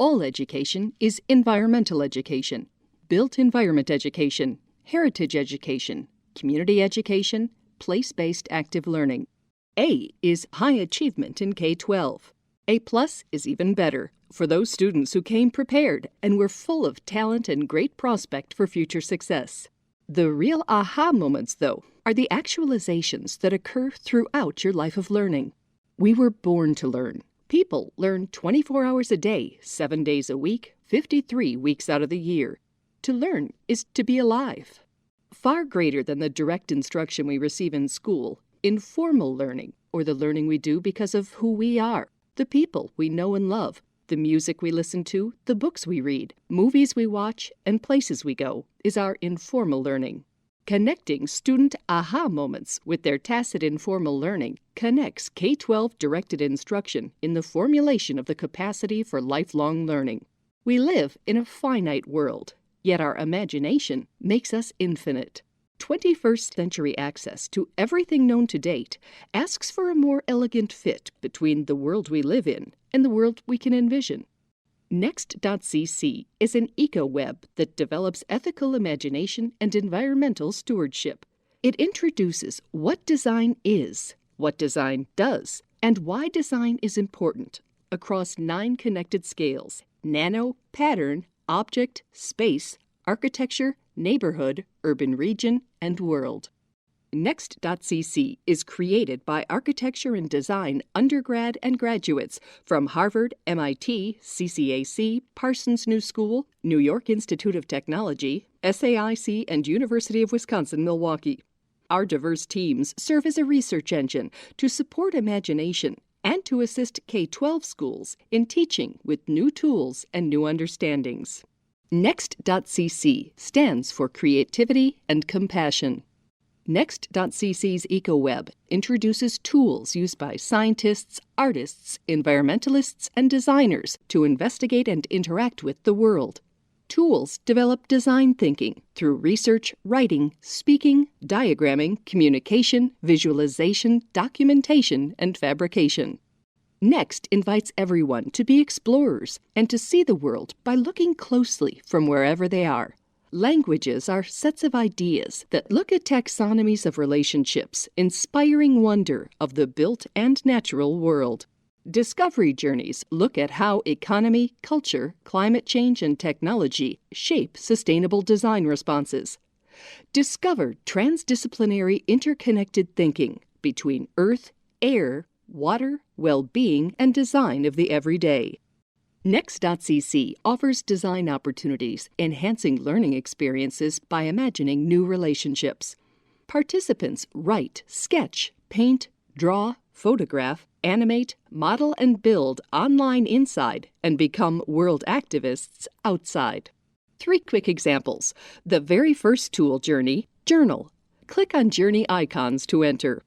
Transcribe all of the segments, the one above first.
All education is environmental education, built environment education, heritage education, community education, place-based active learning. A is high achievement in K-12. A+ is even better for those students who came prepared and were full of talent and great prospect for future success. The real aha moments, though, are the actualizations that occur throughout your life of learning. We were born to learn. People learn 24 hours a day, 7 days a week, 53 weeks out of the year. To learn is to be alive. Far greater than the direct instruction we receive in school, informal learning, or the learning we do because of who we are, the people we know and love, the music we listen to, the books we read, movies we watch, and places we go, is our informal learning. Connecting student aha moments with their tacit informal learning connects K-12 directed instruction in the formulation of the capacity for lifelong learning. We live in a finite world, yet our imagination makes us infinite. 21st century access to everything known to date asks for a more elegant fit between the world we live in and the world we can envision. Next.cc is an eco-web that develops ethical imagination and environmental stewardship. It introduces what design is, what design does, and why design is important across 9 connected scales: nano, pattern, object, space, architecture, neighborhood, urban region, and world. Next.cc is created by architecture and design undergrad and graduates from Harvard, MIT, CCAC, Parsons New School, New York Institute of Technology, SAIC, and University of Wisconsin-Milwaukee. Our diverse teams serve as a research engine to support imagination and to assist K-12 schools in teaching with new tools and new understandings. Next.cc stands for creativity and compassion. Next.cc's EcoWeb introduces tools used by scientists, artists, environmentalists, and designers to investigate and interact with the world. Tools develop design thinking through research, writing, speaking, diagramming, communication, visualization, documentation, and fabrication. Next invites everyone to be explorers and to see the world by looking closely from wherever they are. Languages are sets of ideas that look at taxonomies of relationships, inspiring wonder of the built and natural world. Discovery journeys look at how economy, culture, climate change, and technology shape sustainable design responses. Discover transdisciplinary interconnected thinking between earth, air, water, well-being, and design of the everyday. Next.cc offers design opportunities, enhancing learning experiences by imagining new relationships. Participants write, sketch, paint, draw, photograph, animate, model, and build online inside and become world activists outside. 3 quick examples. The very first tool journey, Journal. Click on Journey icons to enter.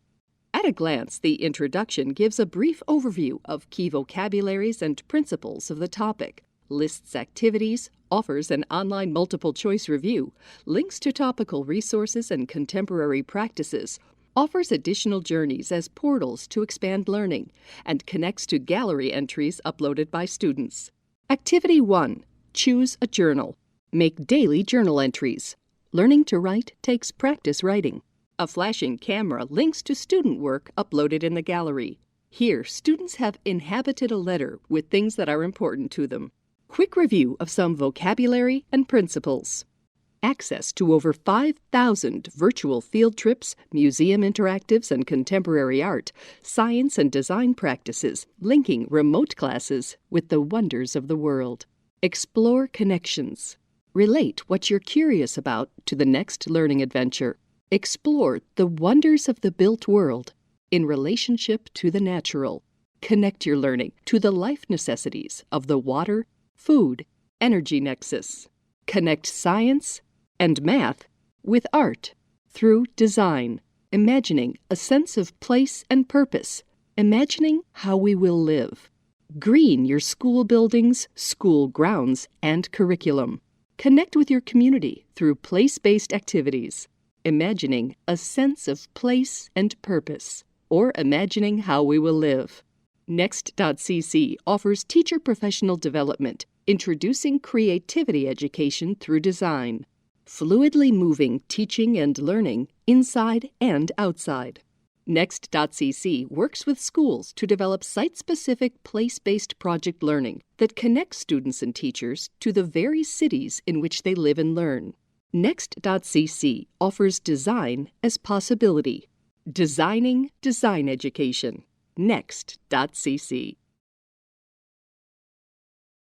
At a glance, the introduction gives a brief overview of key vocabularies and principles of the topic, lists activities, offers an online multiple-choice review, links to topical resources and contemporary practices, offers additional journeys as portals to expand learning, and connects to gallery entries uploaded by students. Activity 1. Choose a journal. Make daily journal entries. Learning to write takes practice writing. A flashing camera links to student work uploaded in the gallery. Here, students have inhabited a letter with things that are important to them. Quick review of some vocabulary and principles. Access to over 5,000 virtual field trips, museum interactives and contemporary art, science and design practices, linking remote classes with the wonders of the world. Explore connections. Relate what you're curious about to the next learning adventure. Explore the wonders of the built world in relationship to the natural. Connect your learning to the life necessities of the water, food, energy nexus. Connect science and math with art through design, imagining a sense of place and purpose, imagining how we will live. Green your school buildings, school grounds, and curriculum. Connect with your community through place-based activities. Imagining a sense of place and purpose, or imagining how we will live. Next.cc offers teacher professional development, Introducing creativity education through design. Fluidly moving teaching and learning inside and outside. Next.cc works with schools to develop site-specific place-based project learning that connects students and teachers to the very cities in which they live and learn. Next.cc offers design as possibility. Designing design education. Next.cc